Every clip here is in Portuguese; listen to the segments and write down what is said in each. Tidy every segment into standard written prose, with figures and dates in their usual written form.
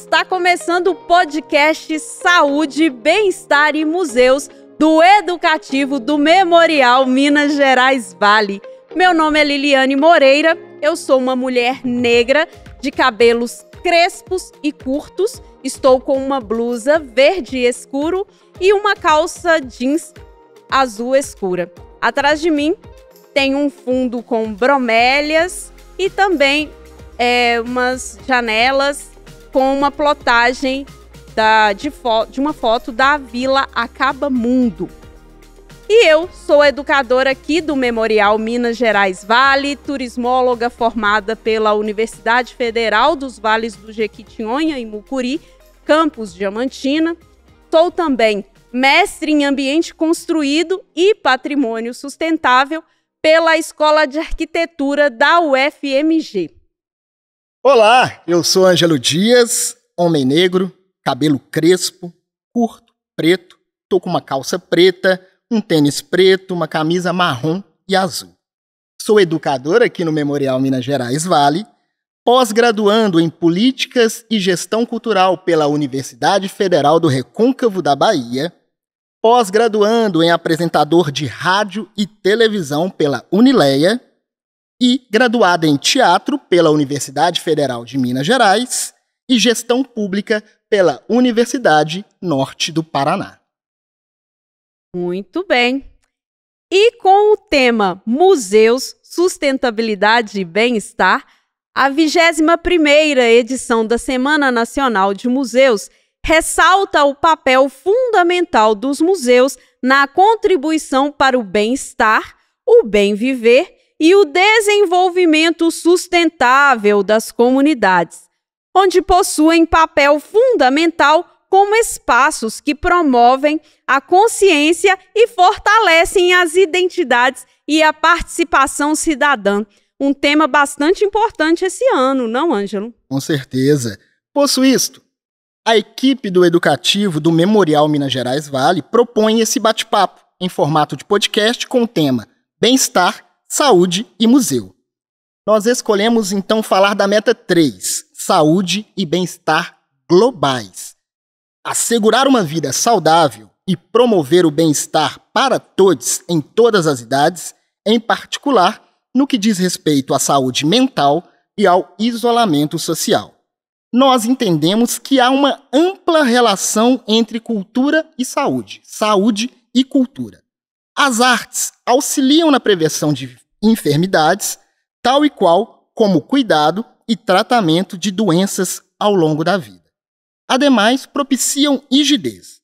Está começando o podcast Saúde, Bem-Estar e Museus do Educativo do Memorial Minas Gerais Vale. Meu nome é Liliane Moreira, eu sou uma mulher negra de cabelos crespos e curtos, estou com uma blusa verde escuro e uma calça jeans azul escura. Atrás de mim tem um fundo com bromélias e também umas janelas com uma plotagem de uma foto da Vila Acabamundo. E eu sou educadora aqui do Memorial Minas Gerais Vale, turismóloga formada pela Universidade Federal dos Vales do Jequitinhonha e Mucuri, campus Diamantina. Sou também mestre em Ambiente Construído e Patrimônio Sustentável pela Escola de Arquitetura da UFMG. Olá, eu sou Ângelo Dias, homem negro, cabelo crespo, curto, preto, tô com uma calça preta, um tênis preto, uma camisa marrom e azul. Sou educador aqui no Memorial Minas Gerais Vale, pós-graduando em Políticas e Gestão Cultural pela Universidade Federal do Recôncavo da Bahia, pós-graduando em apresentador de rádio e televisão pela Unileia e graduada em Teatro pela Universidade Federal de Minas Gerais e Gestão Pública pela Universidade Norte do Paraná. Muito bem. E com o tema Museus, Sustentabilidade e Bem-Estar, a 21ª edição da Semana Nacional de Museus ressalta o papel fundamental dos museus na contribuição para o bem-estar, o bem viver e o desenvolvimento sustentável das comunidades, onde possuem papel fundamental como espaços que promovem a consciência e fortalecem as identidades e a participação cidadã. Um tema bastante importante esse ano, não, Ângelo? Com certeza. Posto isto, a equipe do Educativo do Memorial Minas Gerais Vale propõe esse bate-papo em formato de podcast com o tema Bem-Estar, Saúde e Museu. Nós escolhemos então falar da meta 3, Saúde e Bem-Estar Globais. Assegurar uma vida saudável e promover o bem-estar para todos em todas as idades, em particular no que diz respeito à saúde mental e ao isolamento social. Nós entendemos que há uma ampla relação entre cultura e saúde e cultura. As artes auxiliam na prevenção de enfermidades, tal e qual como cuidado e tratamento de doenças ao longo da vida. Ademais, propiciam rigidez.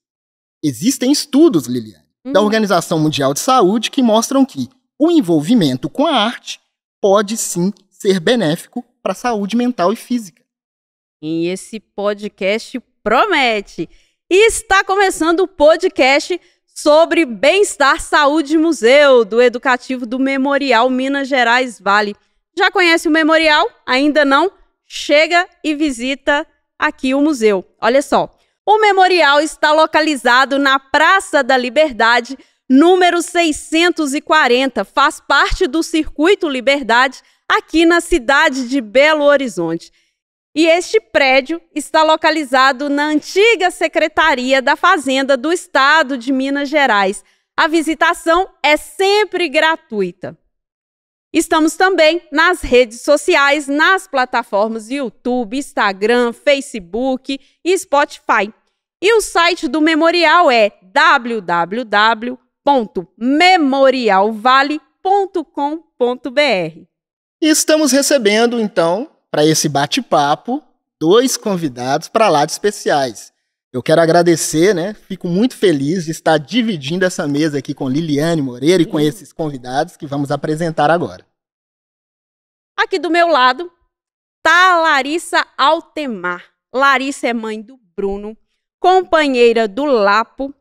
Existem estudos, Liliane, da Organização Mundial de Saúde que mostram que o envolvimento com a arte pode sim ser benéfico para a saúde mental e física. E esse podcast promete. E está começando o podcast sobre Bem-Estar, Saúde e Museu do Educativo do Memorial Minas Gerais Vale. Já conhece o Memorial? Ainda não? Chega e visita aqui o museu. Olha só, o Memorial está localizado na Praça da Liberdade, número 640, faz parte do Circuito Liberdade, aqui na cidade de Belo Horizonte. E este prédio está localizado na antiga Secretaria da Fazenda do Estado de Minas Gerais. A visitação é sempre gratuita. Estamos também nas redes sociais, nas plataformas YouTube, Instagram, Facebook e Spotify. E o site do Memorial é www.memorialvale.com.br. E estamos recebendo, então, para esse bate-papo, 2 convidados para lá de especiais. Eu quero agradecer, Fico muito feliz de estar dividindo essa mesa aqui com Liliane Moreira e com esses convidados que vamos apresentar agora. Aqui do meu lado está a Larissa Altemar. Larissa é mãe do Bruno, companheira do Lapo.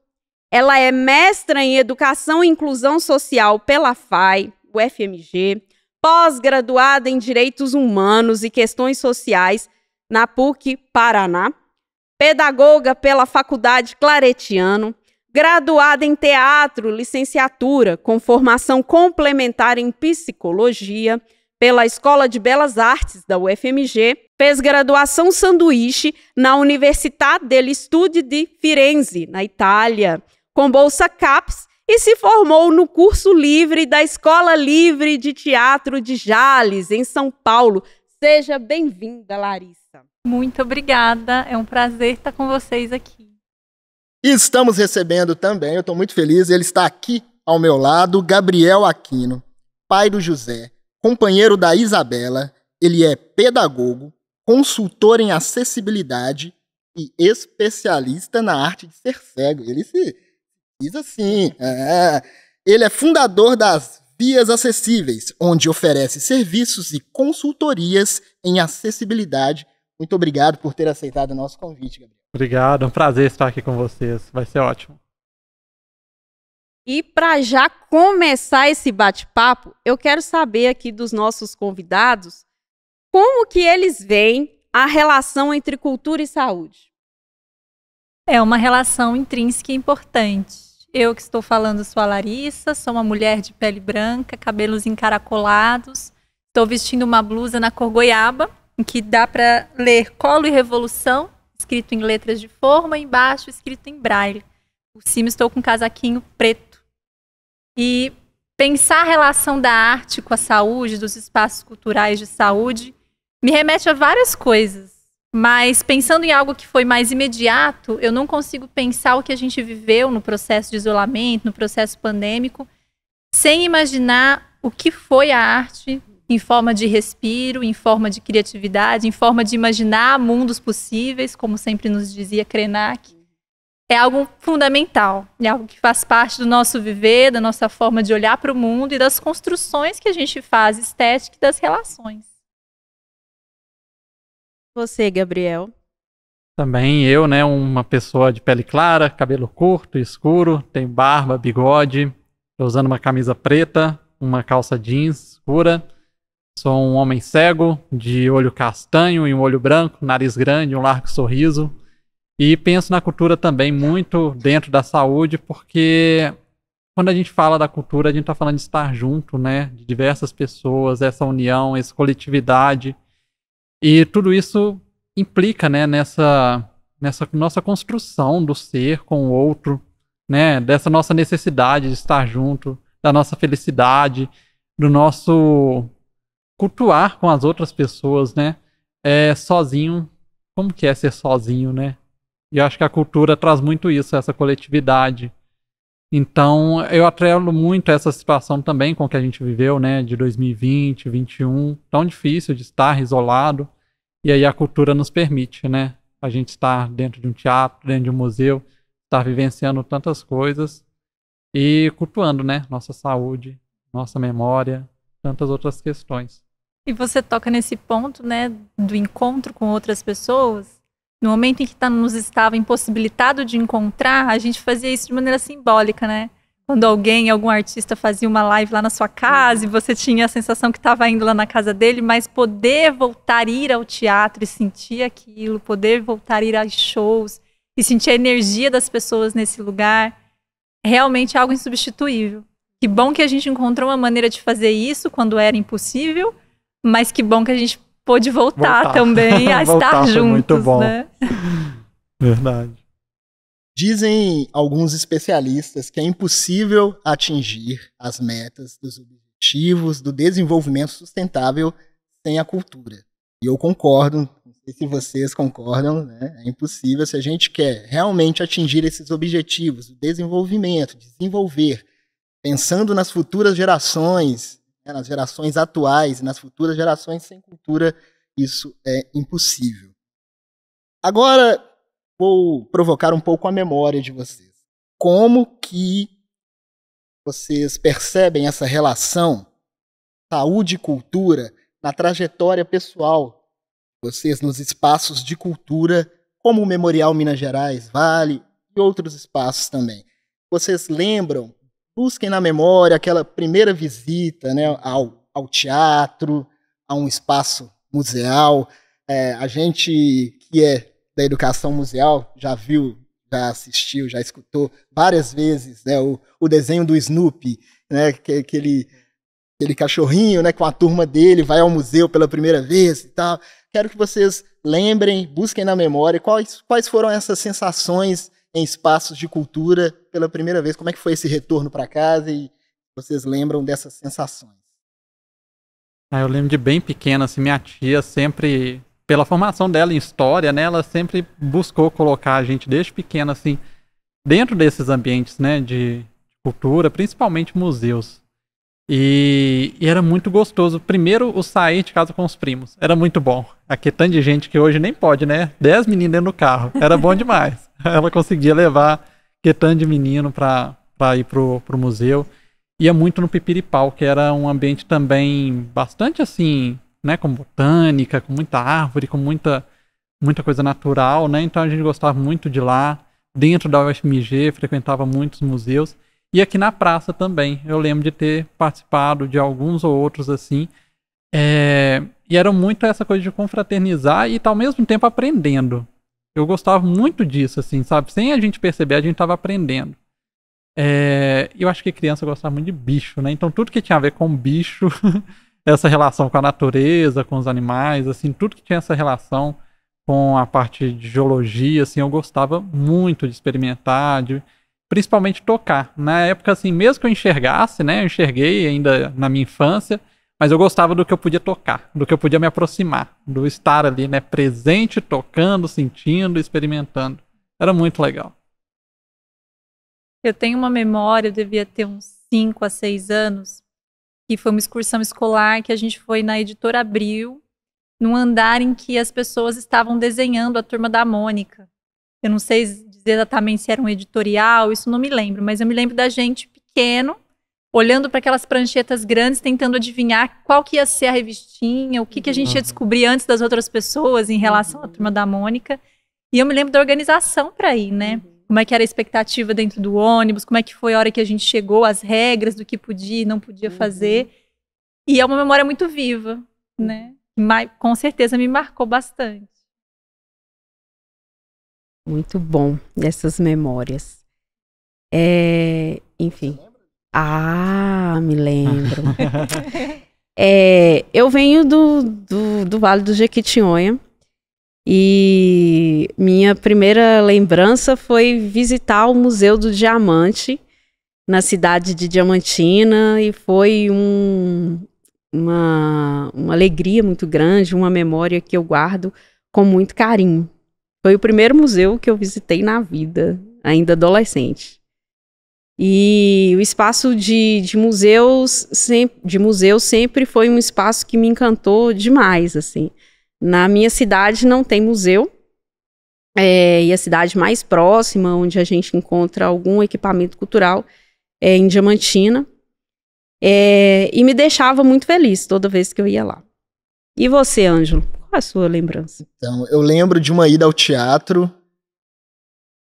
Ela é mestra em Educação e Inclusão Social pela FAI, UFMG, pós-graduada em Direitos Humanos e Questões Sociais na PUC Paraná, pedagoga pela Faculdade Claretiano, graduada em Teatro, licenciatura com formação complementar em Psicologia pela Escola de Belas Artes da UFMG, Fez graduação sanduíche na Università degli Studi di Firenze, na Itália, com bolsa CAPES, e se formou no curso livre da Escola Livre de Teatro de Jales, em São Paulo. Seja bem-vinda, Larissa. Muito obrigada, é um prazer estar com vocês aqui. E estamos recebendo também, eu estou muito feliz, ele está aqui ao meu lado, Gabriel Aquino, pai do José, companheiro da Isabela. Ele é pedagogo, consultor em acessibilidade e especialista na arte de ser cego. Ele se diz assim. Ele é fundador das Vias Acessíveis, onde oferece serviços e consultorias em acessibilidade. Muito obrigado por ter aceitado o nosso convite, Gabriel. Obrigado, é um prazer estar aqui com vocês. Vai ser ótimo. E para já começar esse bate-papo, eu quero saber aqui dos nossos convidados como que eles veem a relação entre cultura e saúde. É uma relação intrínseca e importante. Eu que estou falando sou a Larissa, sou uma mulher de pele branca, cabelos encaracolados, estou vestindo uma blusa na cor goiaba, em que dá para ler Colo e Revolução, escrito em letras de forma, e embaixo escrito em braille. Por cima estou com um casaquinho preto. E pensar a relação da arte com a saúde, dos espaços culturais de saúde, me remete a várias coisas. Mas pensando em algo que foi mais imediato, eu não consigo pensar o que a gente viveu no processo de isolamento, no processo pandêmico, sem imaginar o que foi a arte em forma de respiro, em forma de criatividade, em forma de imaginar mundos possíveis, como sempre nos dizia Krenak. É algo fundamental, é algo que faz parte do nosso viver, da nossa forma de olhar para o mundo e das construções que a gente faz, estética e das relações. Você, Gabriel? Também eu, né, uma pessoa de pele clara, cabelo curto, escuro, tenho barba, bigode, estou usando uma camisa preta, uma calça jeans escura. Sou um homem cego, de olho castanho e um olho branco, nariz grande, um largo sorriso. E penso na cultura também muito dentro da saúde, porque quando a gente fala da cultura, a gente está falando de estar junto, né? De diversas pessoas, essa união, essa coletividade. E tudo isso implica, né, nessa nossa construção do ser com o outro, né? Dessa nossa necessidade de estar junto, da nossa felicidade, do nosso cultuar com as outras pessoas, né? Sozinho, como que é ser sozinho, né? E eu acho que a cultura traz muito isso, essa coletividade. Então, eu atrelo muito essa situação também com o que a gente viveu, né? De 2020, 2021, tão difícil de estar isolado. E aí a cultura nos permite, né? A gente estar dentro de um teatro, dentro de um museu, estar vivenciando tantas coisas e cultuando, né? Nossa saúde, nossa memória, tantas outras questões. E você toca nesse ponto, né, do encontro com outras pessoas. No momento em que nos estava impossibilitado de encontrar, a gente fazia isso de maneira simbólica, né? Quando algum artista fazia uma live lá na sua casa e você tinha a sensação que estava indo lá na casa dele, mas poder voltar a ir ao teatro e sentir aquilo, poder voltar a ir a shows e sentir a energia das pessoas nesse lugar, realmente é algo insubstituível. Que bom que a gente encontrou uma maneira de fazer isso quando era impossível, mas que bom que a gente pôde voltar também a estar juntos, muito bom. Né? Verdade. Dizem alguns especialistas que é impossível atingir as metas dos objetivos do desenvolvimento sustentável sem a cultura. E eu concordo, não sei se vocês concordam, né? É impossível se a gente quer realmente atingir esses objetivos, o desenvolvimento, desenvolver, pensando nas futuras gerações, nas gerações atuais e nas futuras gerações sem cultura, isso é impossível. Agora, vou provocar um pouco a memória de vocês. Como que vocês percebem essa relação saúde e cultura na trajetória pessoal de vocês nos espaços de cultura, como o Memorial Minas Gerais Vale e outros espaços também? Vocês lembram? Busquem na memória aquela primeira visita, né, ao teatro, a um espaço museal. A gente que é da educação museal já viu, já assistiu, já escutou várias vezes, né, o desenho do Snoopy, né, aquele aquele cachorrinho, né, com a turma dele, vai ao museu pela primeira vez e tal. Quero que vocês lembrem, busquem na memória quais foram essas sensações em espaços de cultura pela primeira vez. Como é que foi esse retorno para casa e vocês lembram dessas sensações? Eu lembro de bem pequena, assim, minha tia sempre, pela formação dela em história, né, ela sempre buscou colocar a gente desde pequena, assim, dentro desses ambientes, né, de cultura, principalmente museus. E era muito gostoso. Primeiro, o sair de casa com os primos. Era muito bom. Aqui tanto de gente que hoje nem pode, né? 10 meninos dentro do carro. Era bom demais. Ela conseguia levar que tanto de menino pra ir pro museu. Ia muito no Pipiripau, que era um ambiente também bastante assim, né? Com botânica, com muita árvore, com muita coisa natural, né? Então a gente gostava muito de lá. Dentro da UFMG, frequentava muitos museus. E aqui na praça também, eu lembro de ter participado de alguns ou outros assim. E era muito essa coisa de confraternizar e ao mesmo tempo aprendendo. Eu gostava muito disso, assim, sabe? Sem a gente perceber, a gente estava aprendendo. Eu acho que criança gostava muito de bicho, né? Então tudo que tinha a ver com bicho, essa relação com a natureza, com os animais, assim, tudo que tinha essa relação com a parte de geologia, assim, eu gostava muito de experimentar, principalmente tocar. Na época, assim, mesmo que eu enxergasse, né? Eu enxerguei ainda na minha infância, mas eu gostava do que eu podia tocar, do que eu podia me aproximar, do estar ali, né? Presente, tocando, sentindo, experimentando. Era muito legal. Eu tenho uma memória, eu devia ter uns 5 a 6 anos, que foi uma excursão escolar que a gente foi na Editora Abril, num andar em que as pessoas estavam desenhando a Turma da Mônica. Eu não sei dizer exatamente se era um editorial, isso não me lembro, mas eu me lembro da gente pequeno, olhando para aquelas pranchetas grandes, tentando adivinhar qual que ia ser a revistinha, o que a gente ia descobrir antes das outras pessoas em relação à Turma da Mônica. E eu me lembro da organização para ir, né? Como é que era a expectativa dentro do ônibus, como é que foi a hora que a gente chegou, as regras do que podia e não podia fazer. E é uma memória muito viva, né? Mas, com certeza me marcou bastante. Muito bom essas memórias. Enfim. Me lembro. Eu venho do Vale do Jequitinhonha e minha primeira lembrança foi visitar o Museu do Diamante na cidade de Diamantina e foi uma alegria muito grande, uma memória que eu guardo com muito carinho. Foi o primeiro museu que eu visitei na vida, ainda adolescente. E o espaço de museu sempre foi um espaço que me encantou demais, assim. Na minha cidade não tem museu, e a cidade mais próxima, onde a gente encontra algum equipamento cultural, é em Diamantina. E me deixava muito feliz toda vez que eu ia lá. E você, Ângelo? Qual a sua lembrança? Então, eu lembro de uma ida ao teatro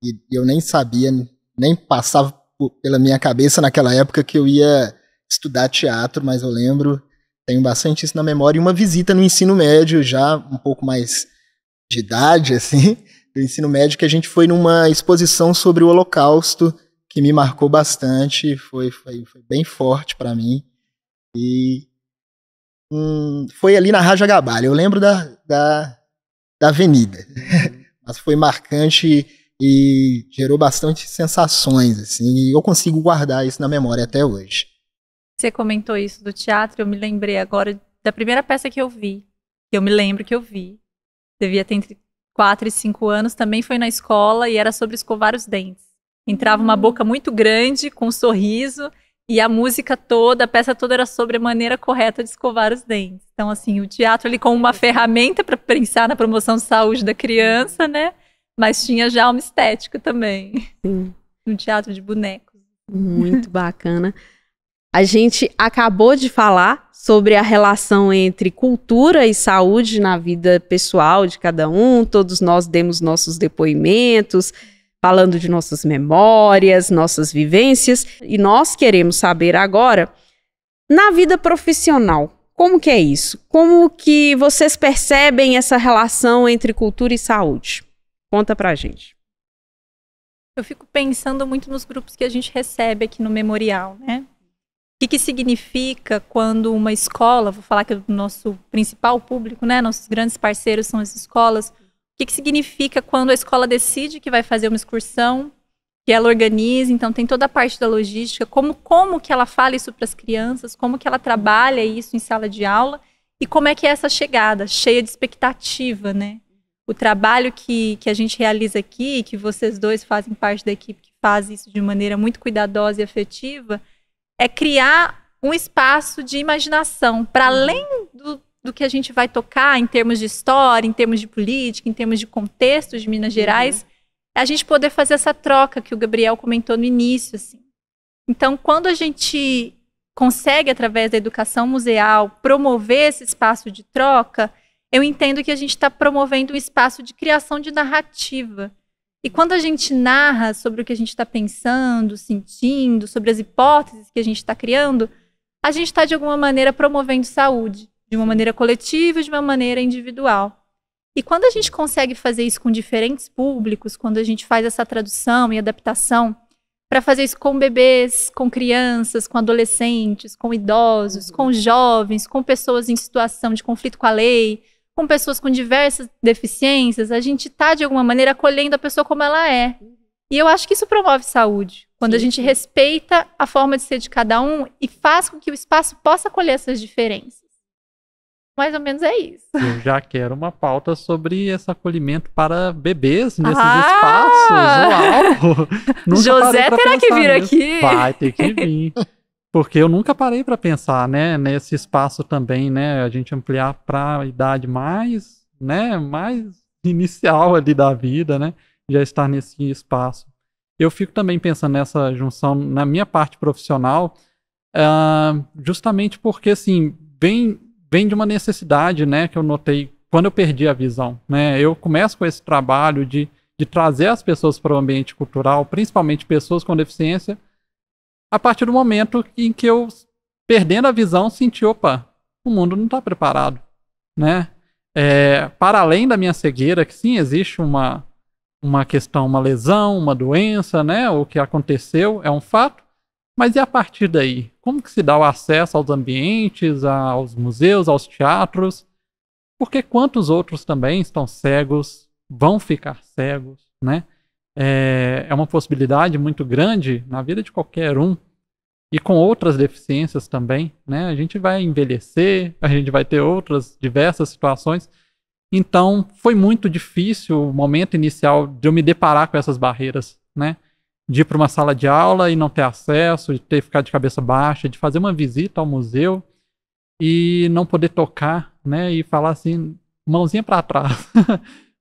e eu nem sabia, nem passava pela minha cabeça naquela época que eu ia estudar teatro, mas eu lembro, tenho bastante isso na memória, e uma visita no ensino médio, já um pouco mais de idade, assim, do ensino médio, que a gente foi numa exposição sobre o Holocausto, que me marcou bastante, foi bem forte para mim, e foi ali na Raja Gabalha. Eu lembro da avenida, mas foi marcante e gerou bastante sensações, assim, e eu consigo guardar isso na memória até hoje. Você comentou isso do teatro, eu me lembrei agora da primeira peça que eu vi, que eu me lembro que eu vi, devia ter entre 4 e 5 anos, também foi na escola e era sobre escovar os dentes. Entrava uma boca muito grande, com um sorriso, e a música toda, a peça toda era sobre a maneira correta de escovar os dentes. Então, assim, o teatro ali como uma ferramenta para pensar na promoção de saúde da criança, né? Mas tinha já uma estética também. Sim. No teatro de bonecos. Muito bacana. A gente acabou de falar sobre a relação entre cultura e saúde na vida pessoal de cada um. Todos nós demos nossos depoimentos, falando de nossas memórias, nossas vivências. E nós queremos saber agora, na vida profissional, como que é isso? Como que vocês percebem essa relação entre cultura e saúde? Conta pra gente. Eu fico pensando muito nos grupos que a gente recebe aqui no Memorial, né? que significa quando uma escola, vou falar que é o nosso principal público, né? Nossos grandes parceiros são as escolas. O que significa quando a escola decide que vai fazer uma excursão, que ela organiza, então tem toda a parte da logística, como que ela fala isso para as crianças, como que ela trabalha isso em sala de aula e como é que é essa chegada, cheia de expectativa, né? O trabalho que a gente realiza aqui, que vocês dois fazem parte da equipe que faz isso de maneira muito cuidadosa e afetiva, é criar um espaço de imaginação, para além do que a gente vai tocar em termos de história, em termos de política, em termos de contexto de Minas Gerais, a gente poder fazer essa troca que o Gabriel comentou no início, assim. Então, quando a gente consegue, através da educação museal, promover esse espaço de troca, eu entendo que a gente está promovendo um espaço de criação de narrativa. E quando a gente narra sobre o que a gente está pensando, sentindo, sobre as hipóteses que a gente está criando, a gente está, de alguma maneira, promovendo saúde, de uma maneira coletiva e de uma maneira individual. E quando a gente consegue fazer isso com diferentes públicos, quando a gente faz essa tradução e adaptação, para fazer isso com bebês, com crianças, com adolescentes, com idosos, com jovens, com pessoas em situação de conflito com a lei, com pessoas com diversas deficiências, a gente está, de alguma maneira, acolhendo a pessoa como ela é. E eu acho que isso promove saúde, quando a gente respeita a forma de ser de cada um e faz com que o espaço possa acolher essas diferenças. Mais ou menos é isso. Eu já quero uma pauta sobre esse acolhimento para bebês nesses espaços. Uau! José terá que vir nisso. aqui. Vai ter que vir. Porque eu nunca parei para pensar, né, nesse espaço também, né, a gente ampliar para a idade mais, né, mais inicial ali da vida, né, já estar nesse espaço. Eu fico também pensando nessa junção na minha parte profissional, justamente porque, assim, vem de uma necessidade, né, que eu notei quando eu perdi a visão, né, eu começo com esse trabalho de trazer as pessoas para o ambiente cultural, principalmente pessoas com deficiência, a partir do momento em que eu, perdendo a visão, senti, opa, o mundo não está preparado, né, para além da minha cegueira, que sim, existe uma questão, uma lesão, uma doença, né, o que aconteceu é um fato, mas e a partir daí? Como que se dá o acesso aos ambientes, aos museus, aos teatros? Porque quantos outros também estão cegos, vão ficar cegos, né? É uma possibilidade muito grande na vida de qualquer um. E com outras deficiências também, né? A gente vai envelhecer, a gente vai ter outras diversas situações. Então, foi muito difícil o momento inicial de eu me deparar com essas barreiras, né? De ir para uma sala de aula e não ter acesso, de ter que ficar de cabeça baixa, de fazer uma visita ao museu e não poder tocar, né? E falar assim, mãozinha para trás.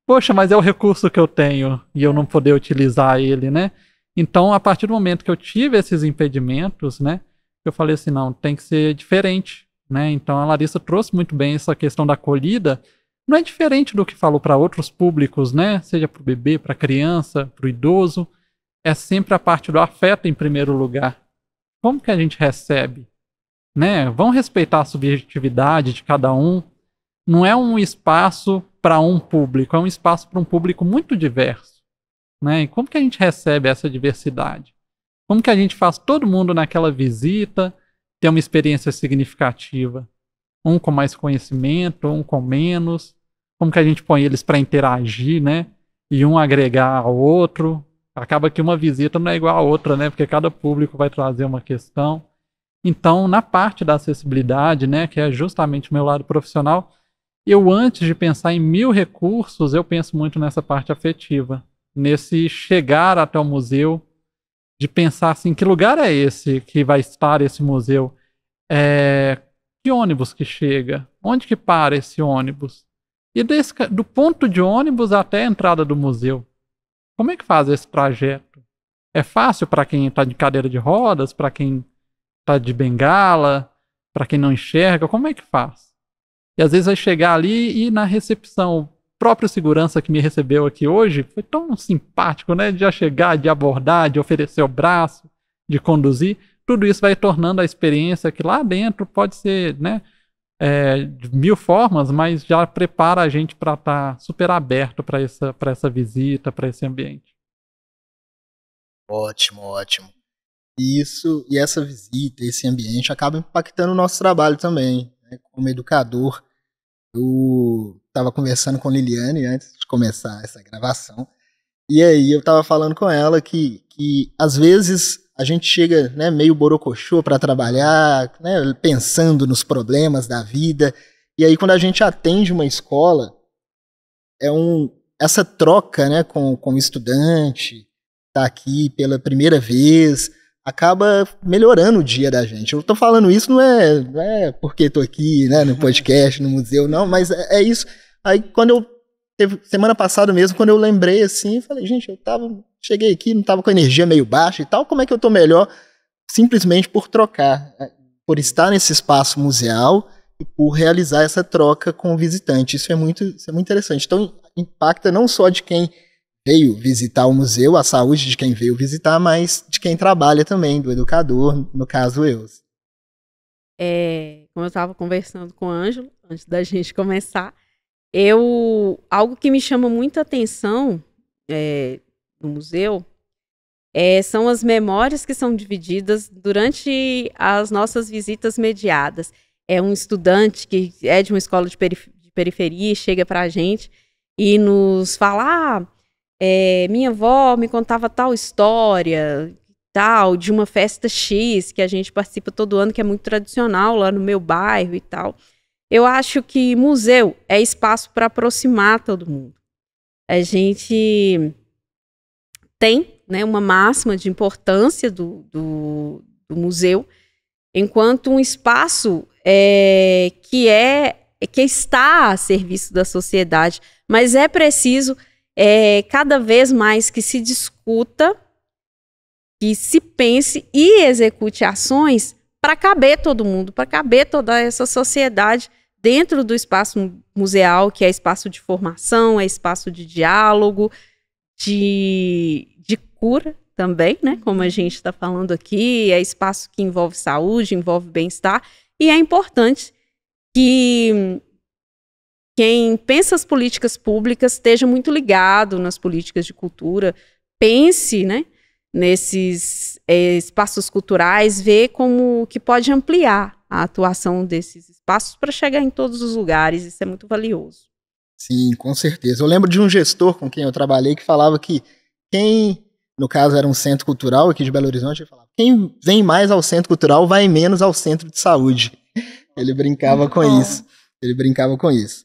Poxa, mas é o recurso que eu tenho e eu não poder utilizar ele, né? Então, a partir do momento que eu tive esses impedimentos, né? Eu falei assim, não, tem que ser diferente, né? Então, a Larissa trouxe muito bem essa questão da acolhida. Não é diferente do que falou para outros públicos, né? Seja para o bebê, para a criança, para o idoso. É sempre a parte do afeto em primeiro lugar. Como que a gente recebe? Né? Vamos respeitar a subjetividade de cada um. Não é um espaço para um público, é um espaço para um público muito diverso. Né? E como que a gente recebe essa diversidade? Como que a gente faz todo mundo naquela visita ter uma experiência significativa? Um com mais conhecimento, um com menos. Como que a gente põe eles para interagir, né? E um agregar ao outro. Acaba que uma visita não é igual a outra, né? Porque cada público vai trazer uma questão. Então, na parte da acessibilidade, né, que é justamente o meu lado profissional, eu, antes de pensar em 1000 recursos, eu penso muito nessa parte afetiva. Nesse chegar até o museu, de pensar assim, que lugar é esse que vai estar esse museu? Que ônibus que chega? Onde que para esse ônibus? E do ponto de ônibus até a entrada do museu. Como é que faz esse trajeto? É fácil para quem está de cadeira de rodas, para quem está de bengala, para quem não enxerga? Como é que faz? E às vezes vai chegar ali e na recepção, o próprio segurança que me recebeu aqui hoje foi tão simpático, né? De já chegar, de abordar, de oferecer o braço, de conduzir. Tudo isso vai tornando a experiência que lá dentro pode ser, né, de 1000 formas, mas já prepara a gente para estar super aberto para essa visita, para esse ambiente. Ótimo, ótimo. E essa visita, esse ambiente acaba impactando o nosso trabalho também, né? Como educador, eu estava conversando com a Liliane antes de começar essa gravação, e aí eu estava falando com ela que às vezes a gente chega, né, meio borocochô para trabalhar, né, pensando nos problemas da vida, e aí quando a gente atende uma escola, essa troca, né, com o estudante, tá aqui pela primeira vez, acaba melhorando o dia da gente. Eu tô falando isso não é porque tô aqui, né, no podcast, no museu, não, mas é isso. Aí semana passada mesmo, quando eu lembrei assim, eu falei, gente, cheguei aqui, não tava com a energia meio baixa e tal, como é que eu tô melhor? Simplesmente por trocar, por estar nesse espaço museal e por realizar essa troca com o visitante. Isso é muito interessante. Então, impacta não só de quem veio visitar o museu, a saúde de quem veio visitar, mas de quem trabalha também, do educador, no caso eu. Como eu estava conversando com o Ângelo, antes da gente começar, algo que me chama muita atenção no museu são as memórias que são divididas durante as nossas visitas mediadas. Um estudante que é de uma escola de periferia chega para a gente e nos fala, minha avó me contava tal história, tal, de uma festa X que a gente participa todo ano, que é muito tradicional lá no meu bairro e tal. Eu acho que museu é espaço para aproximar todo mundo. A gente tem, né, uma máxima de importância do museu enquanto um espaço que está a serviço da sociedade, mas é preciso cada vez mais que se discuta, que se pense e execute ações para caber todo mundo, para caber toda essa sociedade dentro do espaço museal, que é espaço de formação, é espaço de diálogo, de cura também, né? Como a gente está falando aqui, é espaço que envolve saúde, envolve bem-estar, e é importante que quem pensa as políticas públicas esteja muito ligado nas políticas de cultura, pense, né, nesses espaços culturais, vê como que pode ampliar a atuação desses espaços para chegar em todos os lugares. Isso é muito valioso. Sim, com certeza. Eu lembro de um gestor com quem eu trabalhei que falava que no caso era um centro cultural aqui de Belo Horizonte, ele falava, quem vem mais ao centro cultural vai menos ao centro de saúde. Ele brincava com isso.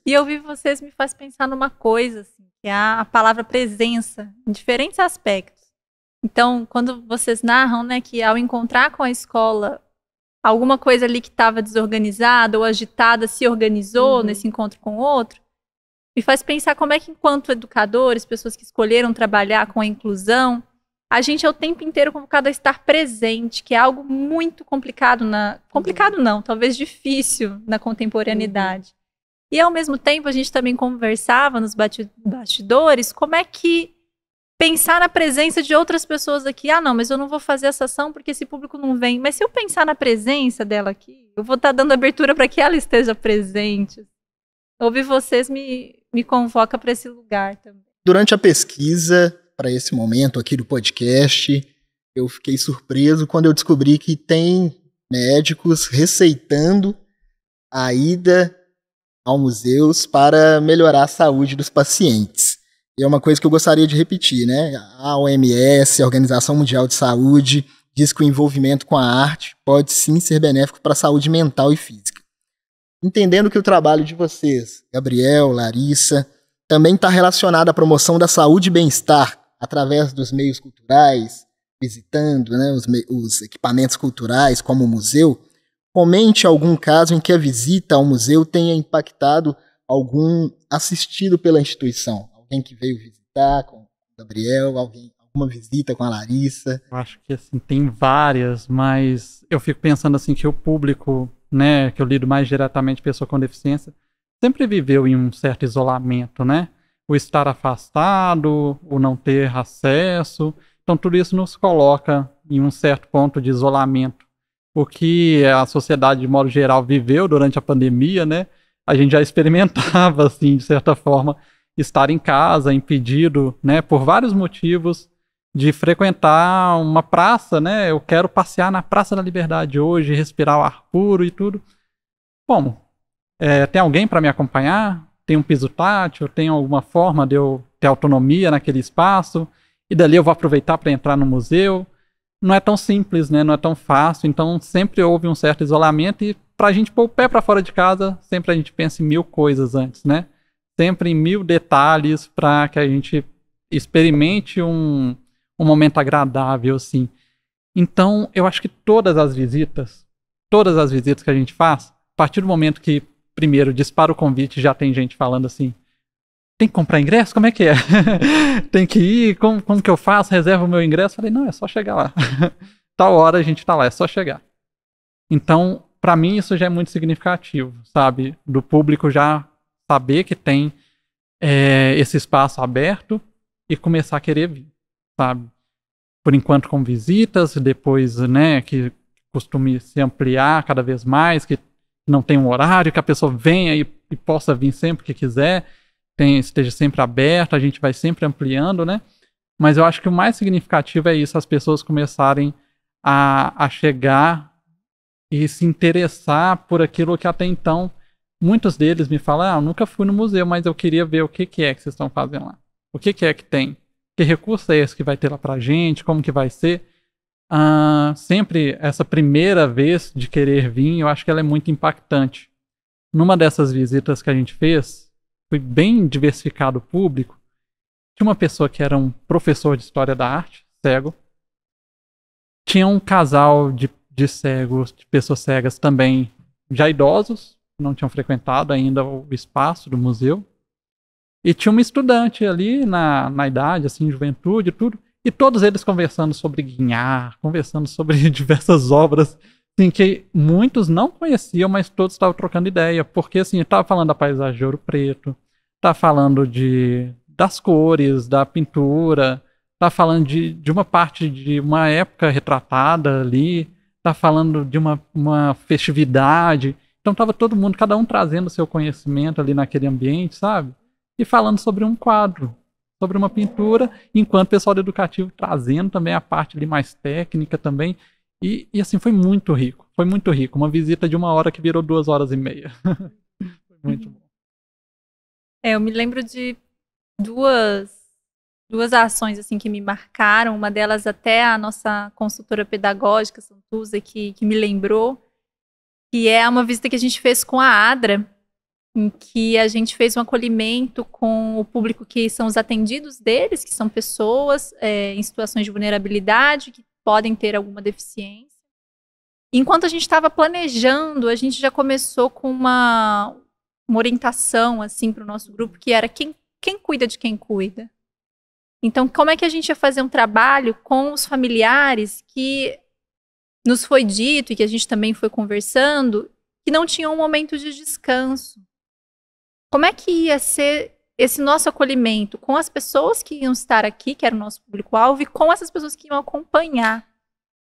E ouvir vocês me faz pensar numa coisa, assim, que é a palavra presença, em diferentes aspectos. Então, quando vocês narram, né, que ao encontrar com a escola, alguma coisa ali que estava desorganizada ou agitada se organizou nesse encontro com o outro, me faz pensar como é que, enquanto educadores, pessoas que escolheram trabalhar com a inclusão, a gente é o tempo inteiro convocado a estar presente, que é algo muito complicado complicado não, talvez difícil na contemporaneidade. E, ao mesmo tempo, a gente também conversava nos bastidores como é que pensar na presença de outras pessoas aqui. Não, mas eu não vou fazer essa ação porque esse público não vem. Mas se eu pensar na presença dela aqui, eu vou estar dando abertura para que ela esteja presente. Ouvir vocês me convoca para esse lugar também. Durante a pesquisa, para esse momento aqui do podcast, eu fiquei surpreso quando eu descobri que tem médicos receitando a ida ao museus para melhorar a saúde dos pacientes. E é uma coisa que eu gostaria de repetir, né? A OMS, a Organização Mundial de Saúde, diz que o envolvimento com a arte pode sim ser benéfico para a saúde mental e física. Entendendo que o trabalho de vocês, Gabriel, Larissa, também está relacionado à promoção da saúde e bem-estar através dos meios culturais, visitando, né, os equipamentos culturais, como o museu, comente algum caso em que a visita ao museu tenha impactado algum assistido pela instituição. Alguém que veio visitar com o Gabriel, alguma visita com a Larissa. Eu acho que assim, tem várias, mas eu fico pensando assim que o público, né, que eu lido mais diretamente pessoa com deficiência, sempre viveu em um certo isolamento, né? O estar afastado, o não ter acesso. Então tudo isso nos coloca em um certo ponto de isolamento. O que a sociedade, de modo geral, viveu durante a pandemia, né? A gente já experimentava, assim, de certa forma, estar em casa, impedido, né? Por vários motivos, de frequentar uma praça, né? Eu quero passear na Praça da Liberdade hoje, respirar o ar puro e tudo. Como? Tem alguém para me acompanhar? Tem um piso tátil? Tem alguma forma de eu ter autonomia naquele espaço? E dali eu vou aproveitar para entrar no museu? Não é tão simples, né? Não é tão fácil. Então sempre houve um certo isolamento e para a gente pôr o pé para fora de casa, sempre a gente pensa em 1000 coisas antes, né? Sempre em 1000 detalhes para que a gente experimente um momento agradável, assim. Então, eu acho que todas as visitas que a gente faz, a partir do momento que, primeiro, dispara o convite, já tem gente falando assim, tem que comprar ingresso? Como é que é? Tem que ir? Como que eu faço? Reserva o meu ingresso? Falei, não, é só chegar lá. Tal hora a gente tá lá, é só chegar. Então, para mim, isso já é muito significativo, sabe? Do público já saber que tem esse espaço aberto e começar a querer vir, sabe? Por enquanto com visitas, depois, né, que costume se ampliar cada vez mais, que não tem um horário, que a pessoa venha e possa vir sempre que quiser, esteja sempre aberto, a gente vai sempre ampliando, né? Mas eu acho que o mais significativo é isso, as pessoas começarem a chegar e se interessar por aquilo que até então, muitos deles me falam, eu nunca fui no museu, mas eu queria ver o que é que vocês estão fazendo lá. O que é que tem? Que recurso é esse que vai ter lá pra gente? Como que vai ser? Sempre essa primeira vez de querer vir, eu acho que ela é muito impactante. Numa dessas visitas que a gente fez, foi bem diversificado o público. Tinha uma pessoa que era um professor de História da Arte, cego. Tinha um casal de cegos, de pessoas cegas também, já idosos, não tinham frequentado ainda o espaço do museu. E tinha uma estudante ali na idade, assim, juventude e tudo, e todos eles conversando sobre Guignard, conversando sobre diversas obras, assim, que muitos não conheciam, mas todos estavam trocando ideia, porque, assim, estava falando da paisagem de Ouro Preto, estava falando das cores, da pintura, estava falando de uma parte de uma época retratada ali, estava falando de uma festividade, então estava todo mundo, cada um trazendo seu conhecimento ali naquele ambiente, sabe? E falando sobre um quadro, sobre uma pintura, enquanto o pessoal do educativo trazendo também a parte ali mais técnica também. E assim, foi muito rico. Uma visita de 1 hora que virou 2h30. Foi muito bom. Eu me lembro de duas ações assim que me marcaram. Uma delas até a nossa consultora pedagógica, Santuza, que me lembrou, que é uma visita que a gente fez com a ADRA, em que a gente fez um acolhimento com o público que são os atendidos deles, que são pessoas em situações de vulnerabilidade, que podem ter alguma deficiência. Enquanto a gente estava planejando, a gente já começou com uma orientação assim, para o nosso grupo, que era quem cuida de quem cuida. Então, como é que a gente ia fazer um trabalho com os familiares que nos foi dito, e que a gente também foi conversando, que não tinham um momento de descanso. Como é que ia ser esse nosso acolhimento com as pessoas que iam estar aqui, que era o nosso público-alvo, e com essas pessoas que iam acompanhar?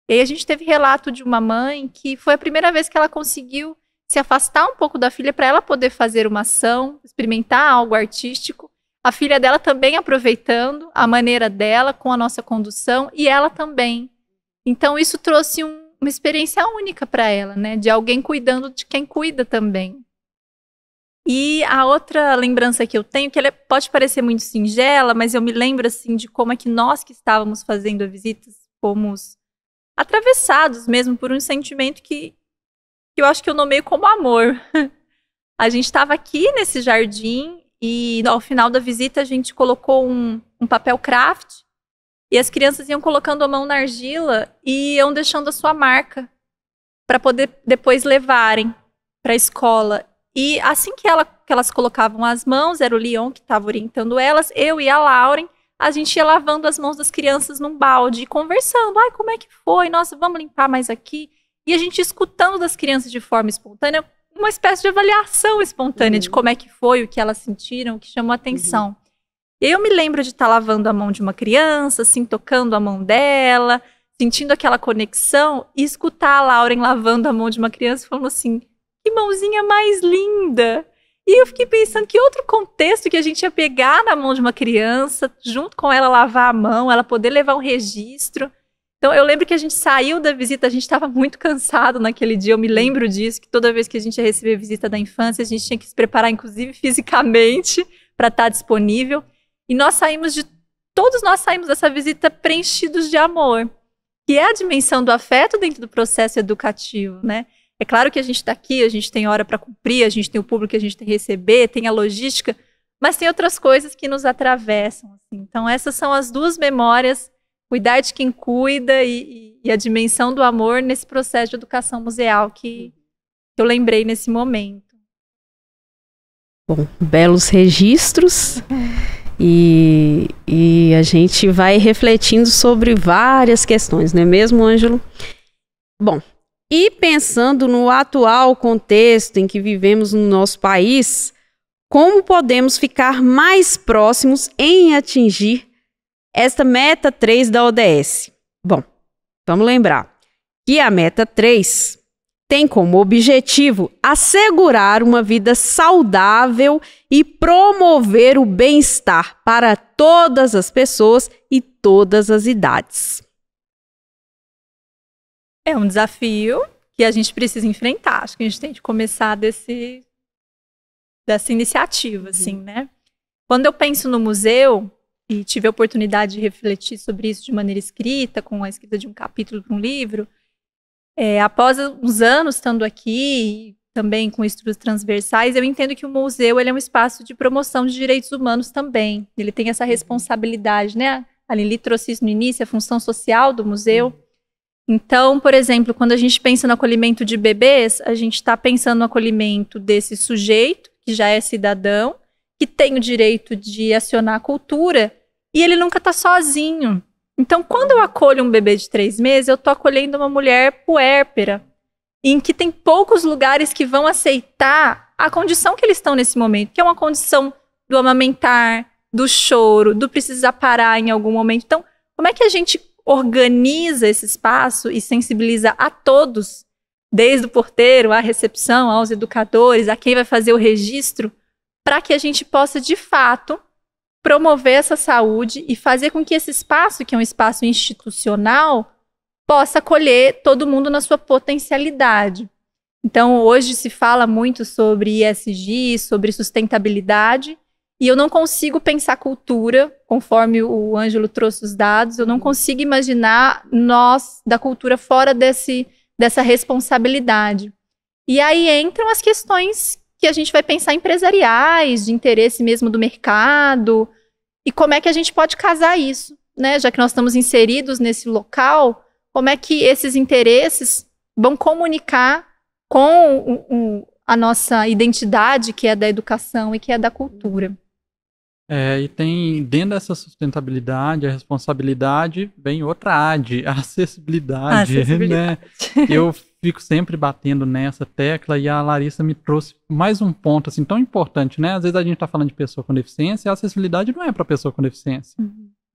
E aí a gente teve relato de uma mãe que foi a primeira vez que ela conseguiu se afastar um pouco da filha para ela poder fazer uma ação, experimentar algo artístico. A filha dela também aproveitando a maneira dela, com a nossa condução, e ela também. Então isso trouxe uma experiência única para ela, né? De alguém cuidando de quem cuida também. E a outra lembrança que eu tenho, que ela pode parecer muito singela, mas eu me lembro assim de como é que nós que estávamos fazendo a visita fomos atravessados mesmo por um sentimento que eu acho que eu nomeio como amor. A gente estava aqui nesse jardim e ao final da visita a gente colocou um papel craft e as crianças iam colocando a mão na argila e iam deixando a sua marca para poder depois levarem para a escola. E assim que elas colocavam as mãos, era o Leon que estava orientando elas, eu e a Lauren, a gente ia lavando as mãos das crianças num balde e conversando. Ai, como é que foi? Nossa, vamos limpar mais aqui. E a gente escutando das crianças de forma espontânea, uma espécie de avaliação espontânea de como é que foi, o que elas sentiram, o que chamou a atenção. E aí eu me lembro de estar lavando a mão de uma criança, assim, tocando a mão dela, sentindo aquela conexão, e escutar a Lauren lavando a mão de uma criança e falando assim, que mãozinha mais linda! E eu fiquei pensando que outro contexto que a gente ia pegar na mão de uma criança, junto com ela lavar a mão, ela poder levar um registro. Então eu lembro que a gente saiu da visita, a gente estava muito cansado naquele dia, eu me lembro disso, que toda vez que a gente ia receber visita da infância, a gente tinha que se preparar, inclusive fisicamente, para estar disponível. E todos nós saímos dessa visita preenchidos de amor, que é a dimensão do afeto dentro do processo educativo, né? É claro que a gente está aqui, a gente tem hora para cumprir, a gente tem o público que a gente tem que receber, tem a logística, mas tem outras coisas que nos atravessam. Assim. Então essas são as duas memórias, cuidar de quem cuida e a dimensão do amor nesse processo de educação museal que eu lembrei nesse momento. Bom, belos registros e a gente vai refletindo sobre várias questões, não é mesmo, Ângelo? Bom, e pensando no atual contexto em que vivemos no nosso país, como podemos ficar mais próximos em atingir esta meta 3 da ODS? Bom, vamos lembrar que a meta 3 tem como objetivo assegurar uma vida saudável e promover o bem-estar para todas as pessoas e todas as idades. É um desafio que a gente precisa enfrentar. Acho que a gente tem que começar dessa iniciativa, assim, né? Quando eu penso no museu, e tive a oportunidade de refletir sobre isso de maneira escrita, com a escrita de um capítulo para um livro, após uns anos estando aqui, também com estudos transversais, eu entendo que o museu ele é um espaço de promoção de direitos humanos também. Ele tem essa responsabilidade, né? A Lili trouxe isso no início, a função social do museu. Então, por exemplo, quando a gente pensa no acolhimento de bebês, a gente está pensando no acolhimento desse sujeito, que já é cidadão, que tem o direito de acionar a cultura, e ele nunca está sozinho. Então, quando eu acolho um bebê de 3 meses, eu estou acolhendo uma mulher puérpera, em que tem poucos lugares que vão aceitar a condição que eles estão nesse momento, que é uma condição do amamentar, do choro, do precisar parar em algum momento. Então, como é que a gente organiza esse espaço e sensibiliza a todos, desde o porteiro, à recepção, aos educadores, a quem vai fazer o registro, para que a gente possa, de fato, promover essa saúde e fazer com que esse espaço, que é um espaço institucional, possa acolher todo mundo na sua potencialidade. Então, hoje se fala muito sobre ESG, sobre sustentabilidade, e eu não consigo pensar cultura, conforme o Ângelo trouxe os dados, eu não consigo imaginar nós, da cultura, fora dessa responsabilidade. E aí entram as questões que a gente vai pensar empresariais, de interesse mesmo do mercado, e como é que a gente pode casar isso, né? Já que nós estamos inseridos nesse local, como é que esses interesses vão comunicar com a nossa identidade, que é da educação e que é da cultura. E tem, dentro dessa sustentabilidade, a responsabilidade, vem outra AD, a acessibilidade, né? Eu fico sempre batendo nessa tecla e a Larissa me trouxe mais um ponto, assim, tão importante, né? Às vezes a gente tá falando de pessoa com deficiência e a acessibilidade não é para pessoa com deficiência.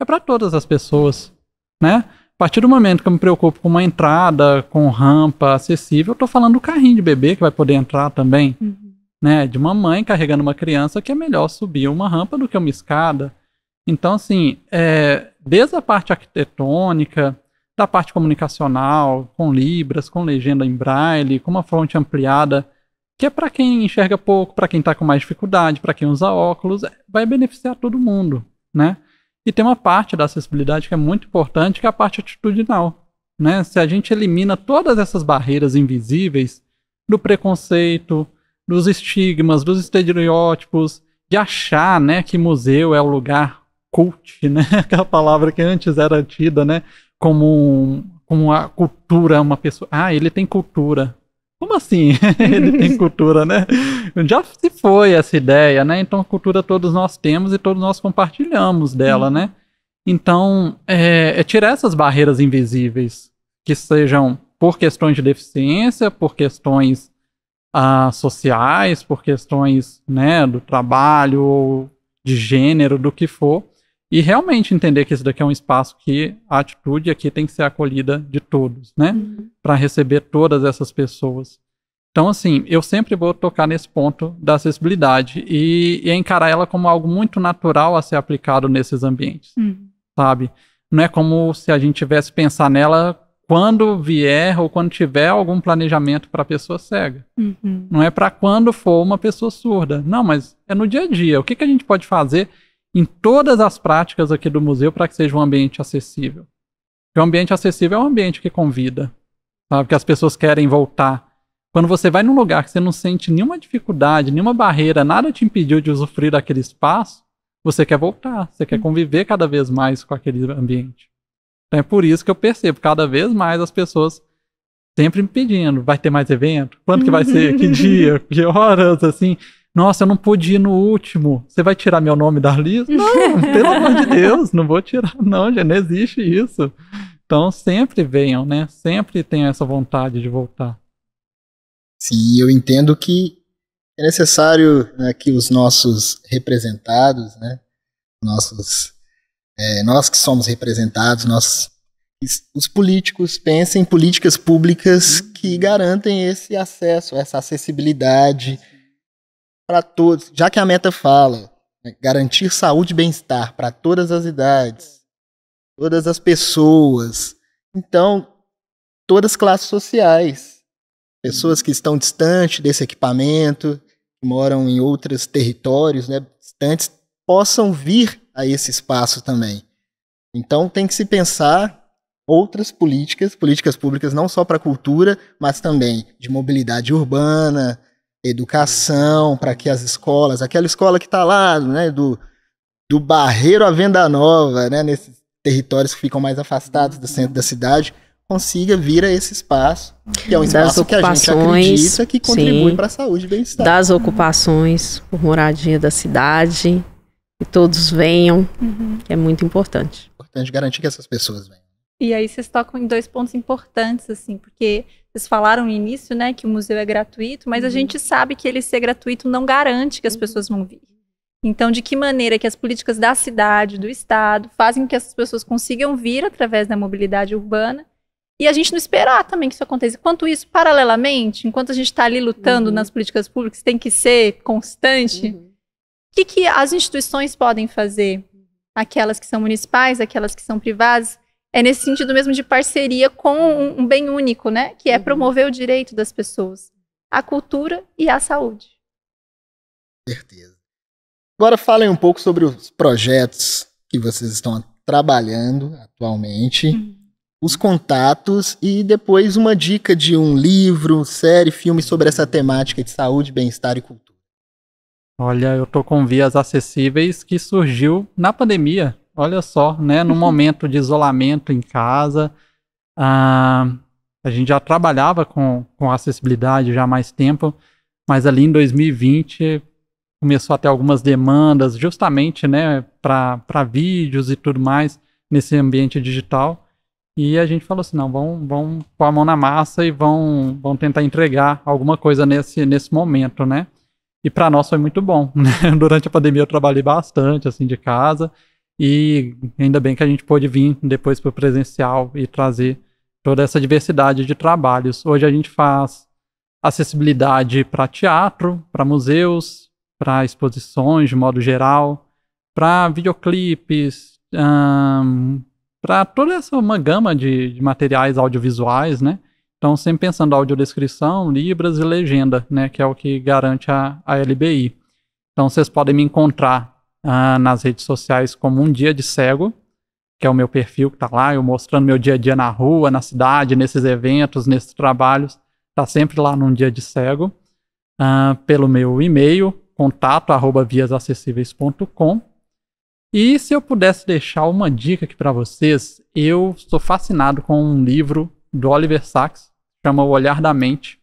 É para todas as pessoas, né? A partir do momento que eu me preocupo com uma entrada, com rampa acessível, eu tô falando do carrinho de bebê que vai poder entrar também. Né, de uma mãe carregando uma criança que é melhor subir uma rampa do que uma escada. Então, assim, desde a parte arquitetônica, da parte comunicacional, com libras, com legenda em braille, com uma fonte ampliada, que é para quem enxerga pouco, para quem está com mais dificuldade, para quem usa óculos, vai beneficiar todo mundo, né? E tem uma parte da acessibilidade que é muito importante, que é a parte atitudinal, né? Se a gente elimina todas essas barreiras invisíveis do preconceito, dos estigmas, dos estereótipos, de achar, né, que museu é o lugar cult, né, aquela palavra que antes era tida, né, como a cultura, uma pessoa, ele tem cultura. Como assim? Ele tem cultura, né? Já se foi essa ideia, né? Então, cultura todos nós temos e todos nós compartilhamos dela, né? Então, tirar essas barreiras invisíveis, que sejam por questões de deficiência, por questões sociais, por questões, né, do trabalho, ou de gênero, do que for, e realmente entender que esse daqui é um espaço que a atitude aqui tem que ser acolhida de todos, né, para receber todas essas pessoas. Então, assim, eu sempre vou tocar nesse ponto da acessibilidade e encarar ela como algo muito natural a ser aplicado nesses ambientes, sabe? Não é como se a gente tivesse que pensar nela quando vier ou quando tiver algum planejamento para pessoa cega. Não é para quando for uma pessoa surda. Não, mas é no dia a dia. O que a gente pode fazer em todas as práticas aqui do museu para que seja um ambiente acessível? Porque o ambiente acessível é um ambiente que convida, sabe? Que as pessoas querem voltar. Quando você vai num lugar que você não sente nenhuma dificuldade, nenhuma barreira, nada te impediu de usufruir daquele espaço, você quer voltar, você quer conviver cada vez mais com aquele ambiente. Então é por isso que eu percebo cada vez mais as pessoas sempre me pedindo, vai ter mais evento? Quando que vai ser? Que dia? Que horas? Assim, nossa, eu não pude ir no último, você vai tirar meu nome da lista? Não, pelo amor de Deus, não vou tirar não, já não existe isso. Então sempre venham, né? Sempre tenham essa vontade de voltar. Sim, eu entendo que é necessário, né, que os nossos representados, né, nós que somos representados, os políticos pensem em políticas públicas que garantem esse acesso, essa acessibilidade para todos. Já que a meta fala, né, garantir saúde e bem-estar para todas as idades, todas as pessoas, então todas as classes sociais. Pessoas que estão distantes desse equipamento, que moram em outros territórios, né, distantes, possam vir a esse espaço também. Então tem que se pensar outras políticas públicas não só para a cultura, mas também de mobilidade urbana, educação, para que as escolas, aquela escola que está lá, né, do Barreiro à Venda Nova, né, nesses territórios que ficam mais afastados do centro da cidade, consiga vir a esse espaço, que é um espaço que a gente acredita que contribui para a saúde e bem-estar. Das ocupações por moradia da cidade, que todos venham, que é muito importante. Importante garantir que essas pessoas venham. E aí vocês tocam em 2 pontos importantes, assim, porque vocês falaram no início, né, que o museu é gratuito, mas a gente sabe que ele ser gratuito não garante que as pessoas vão vir. Então, de que maneira que as políticas da cidade, do estado, fazem com que essas pessoas consigam vir através da mobilidade urbana, e a gente não esperar também que isso aconteça. Enquanto isso, paralelamente, enquanto a gente está ali lutando nas políticas públicas, tem que ser constante, o que as instituições podem fazer? Aquelas que são municipais, aquelas que são privadas, é nesse sentido mesmo de parceria com um bem único, né? Que é promover o direito das pessoas, a cultura e a saúde. Certeza. Agora falem um pouco sobre os projetos que vocês estão trabalhando atualmente, os contatos e depois uma dica de um livro, série, filme sobre essa temática de saúde, bem-estar e cultura. Olha, eu tô com Vias Acessíveis que surgiu na pandemia, olha só, né? No momento de isolamento em casa, a gente já trabalhava com acessibilidade já há mais tempo, mas ali em 2020 começou a ter algumas demandas justamente, né, para vídeos e tudo mais nesse ambiente digital. E a gente falou assim, não, vamos pôr a mão na massa e vão tentar entregar alguma coisa nesse momento, né? E para nós foi muito bom, né? Durante a pandemia eu trabalhei bastante, assim, de casa, e ainda bem que a gente pôde vir depois para o presencial e trazer toda essa diversidade de trabalhos. Hoje a gente faz acessibilidade para teatro, para museus, para exposições de modo geral, para videoclipes, para toda uma gama de materiais audiovisuais, né? Então, sempre pensando em audiodescrição, libras e legenda, né? Que é o que garante a LBI. Então, vocês podem me encontrar nas redes sociais como Um Dia de Cego, que é o meu perfil que está lá, eu mostrando meu dia a dia na rua, na cidade, nesses eventos, nesses trabalhos. Está sempre lá no Um Dia de Cego. Pelo meu e-mail, contato@viasacessíveis.com. E se eu pudesse deixar uma dica aqui para vocês, eu estou fascinado com um livro do Oliver Sacks, chama O Olhar da Mente,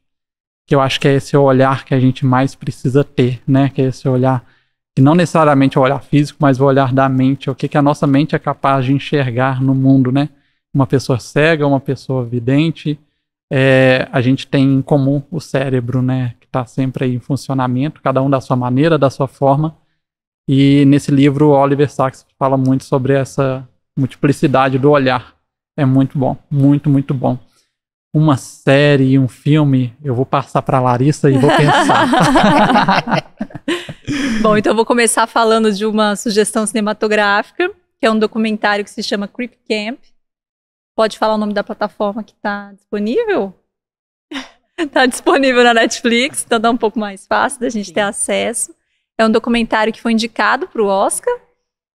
que eu acho que é esse olhar que a gente mais precisa ter, né? Que é esse olhar, que não necessariamente é o olhar físico, mas o olhar da mente, o que a nossa mente é capaz de enxergar no mundo, né? Uma pessoa cega, uma pessoa vidente, a gente tem em comum o cérebro, né? Que está sempre aí em funcionamento, cada um da sua maneira, da sua forma. E nesse livro o Oliver Sacks fala muito sobre essa multiplicidade do olhar. É muito bom, muito, muito bom. uma série, um filme, eu vou passar para a Larissa e vou pensar. Bom, então eu vou começar falando de uma sugestão cinematográfica, que é um documentário que se chama Creep Camp. Pode falar o nome da plataforma que está disponível? Está disponível na Netflix, então dá um pouco mais fácil da gente ter acesso. É um documentário que foi indicado para o Oscar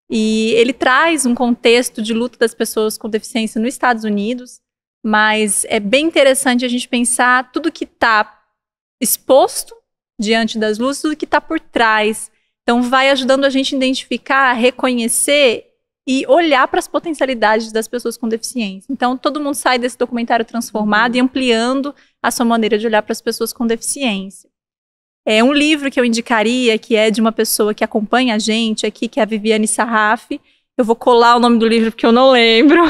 e ele traz um contexto de luta das pessoas com deficiência nos Estados Unidos, mas é bem interessante a gente pensar tudo que está exposto diante das luzes, tudo que está por trás. Então vai ajudando a gente a identificar, reconhecer e olhar para as potencialidades das pessoas com deficiência. Então todo mundo sai desse documentário transformado e ampliando a sua maneira de olhar para as pessoas com deficiência. É um livro que eu indicaria, que é de uma pessoa que acompanha a gente aqui, que é a Viviane Sarraf. Eu vou colar o nome do livro porque eu não lembro.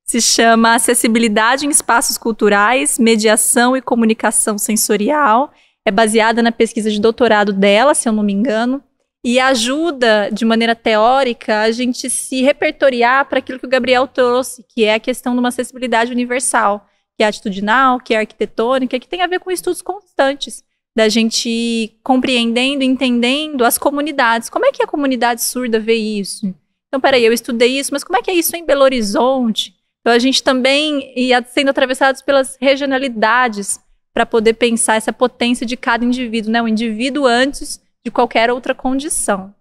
Se chama Acessibilidade em Espaços Culturais, Mediação e Comunicação Sensorial. É baseada na pesquisa de doutorado dela, se eu não me engano, e ajuda, de maneira teórica, a gente se repertoriar para aquilo que o Gabriel trouxe, que é a questão de uma acessibilidade universal, que é atitudinal, que é arquitetônica, que tem a ver com estudos constantes, da gente ir compreendendo, entendendo as comunidades. Como é que a comunidade surda vê isso? Então, peraí, eu estudei isso, mas como é que é isso em Belo Horizonte? Então, a gente também ia sendo atravessados pelas regionalidades para poder pensar essa potência de cada indivíduo, né? O indivíduo antes de qualquer outra condição.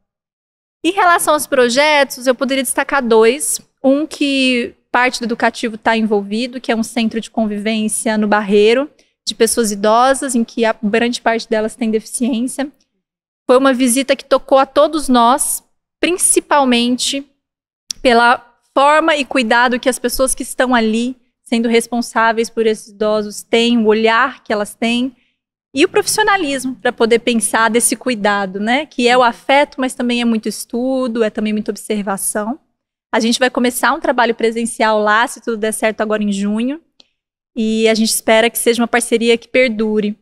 Em relação aos projetos, eu poderia destacar 2. Um que parte do educativo está envolvido, que é um centro de convivência no Barreiro, de pessoas idosas, em que a grande parte delas tem deficiência. Foi uma visita que tocou a todos nós, principalmente pela forma e cuidado que as pessoas que estão ali, sendo responsáveis por esses idosos, têm, o olhar que elas têm, e o profissionalismo para poder pensar desse cuidado, né? Que é o afeto, mas também é muito estudo, é também muita observação. A gente vai começar um trabalho presencial lá, se tudo der certo, agora em junho. E a gente espera que seja uma parceria que perdure.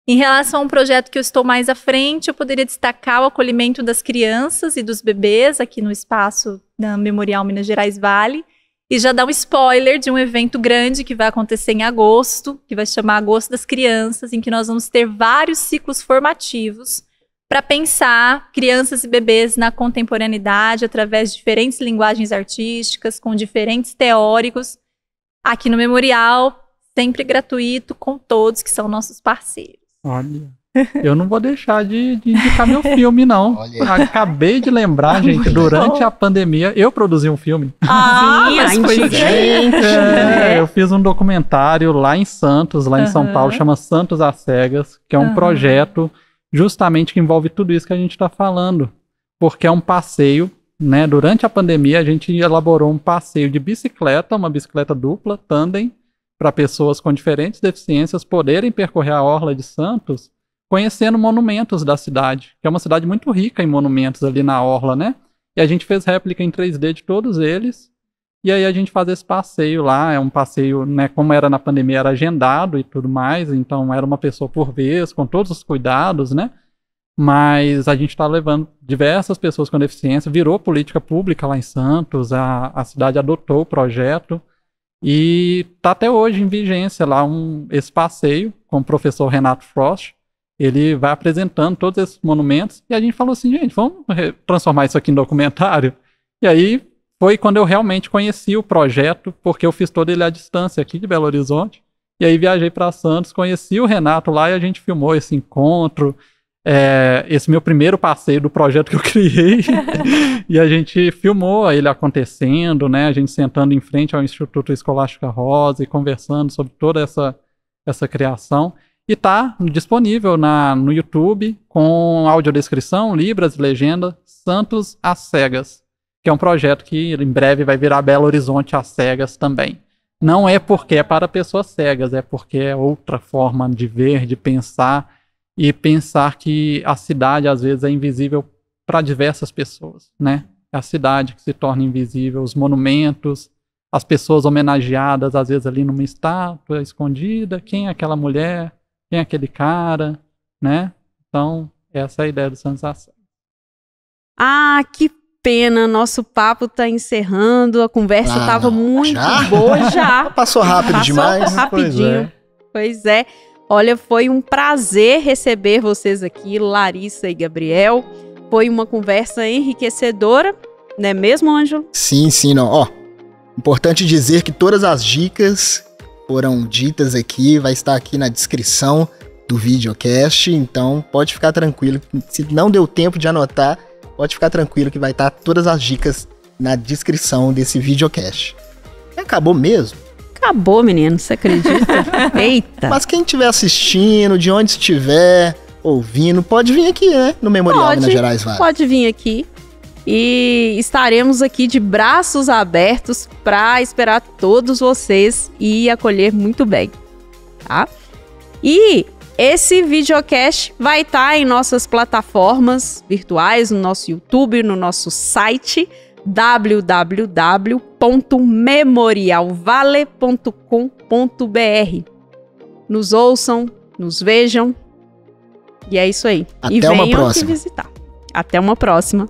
Em relação a um projeto que eu estou mais à frente, eu poderia destacar o acolhimento das crianças e dos bebês aqui no espaço da Memorial Minas Gerais Vale. E já dar um spoiler de um evento grande que vai acontecer em agosto, que vai se chamar Agosto das Crianças, em que nós vamos ter vários ciclos formativos para pensar crianças e bebês na contemporaneidade, através de diferentes linguagens artísticas, com diferentes teóricos, aqui no Memorial, sempre gratuito, com todos que são nossos parceiros. Olha, eu não vou deixar de indicar meu filme, não. Acabei de lembrar, gente, durante a pandemia, eu produzi um filme. Mas foi eu fiz um documentário lá em Santos, lá em São Paulo, chama Santos às Cegas, que é um projeto justamente que envolve tudo isso que a gente está falando, porque é um passeio, né? Durante a pandemia, a gente elaborou um passeio de bicicleta, uma bicicleta dupla, tandem, para pessoas com diferentes deficiências poderem percorrer a orla de Santos, conhecendo monumentos da cidade, que é uma cidade muito rica em monumentos ali na orla, né? E a gente fez réplica em 3D de todos eles, e aí a gente faz esse passeio lá, é um passeio, né, como era na pandemia, era agendado e tudo mais, então era uma pessoa por vez, com todos os cuidados, né? Mas a gente está levando diversas pessoas com deficiência, virou política pública lá em Santos, a cidade adotou o projeto, e está até hoje em vigência lá esse passeio com o professor Renato Frost. Ele vai apresentando todos esses monumentos, e a gente falou assim, gente, vamos transformar isso aqui em documentário? E aí foi quando eu realmente conheci o projeto, porque eu fiz todo ele à distância aqui de Belo Horizonte, e aí viajei para Santos, conheci o Renato lá e a gente filmou esse encontro, esse meu primeiro passeio do projeto que eu criei, e a gente filmou ele acontecendo, né, a gente sentando em frente ao Instituto Escolástica Rosa e conversando sobre toda essa criação. E tá disponível no YouTube, com audiodescrição, libras, legenda, Santos às Cegas, que é um projeto que em breve vai virar Belo Horizonte às Cegas também. Não é porque é para pessoas cegas, é porque é outra forma de ver, de pensar, e pensar que a cidade às vezes é invisível para diversas pessoas, né? É a cidade que se torna invisível, os monumentos, as pessoas homenageadas às vezes ali numa estátua escondida, quem é aquela mulher? Quem é aquele cara, né? Então, essa é a ideia do Santos às Cegas. Ah, que pena, nosso papo tá encerrando, a conversa tava muito boa já. Passou rápido demais. Rapidinho. Pois é. Olha, foi um prazer receber vocês aqui, Larissa e Gabriel. Foi uma conversa enriquecedora, não é mesmo, Ângelo? Sim, não. Ó, importante dizer que todas as dicas foram ditas aqui, vai estar aqui na descrição do videocast, então pode ficar tranquilo. Se não deu tempo de anotar, pode ficar tranquilo que vai estar todas as dicas na descrição desse videocast. E acabou mesmo? Acabou, menino, você acredita? Eita! Mas quem estiver assistindo, de onde estiver ouvindo, pode vir aqui, né? No Memorial Minas Gerais Vale. Pode vir aqui. E estaremos aqui de braços abertos para esperar todos vocês e acolher muito bem, tá? E esse videocast vai estar em nossas plataformas virtuais, no nosso YouTube, no nosso site www.memorialvale.com.br. Nos ouçam, nos vejam. E é isso aí. Até uma próxima. Aqui visitar. Até uma próxima.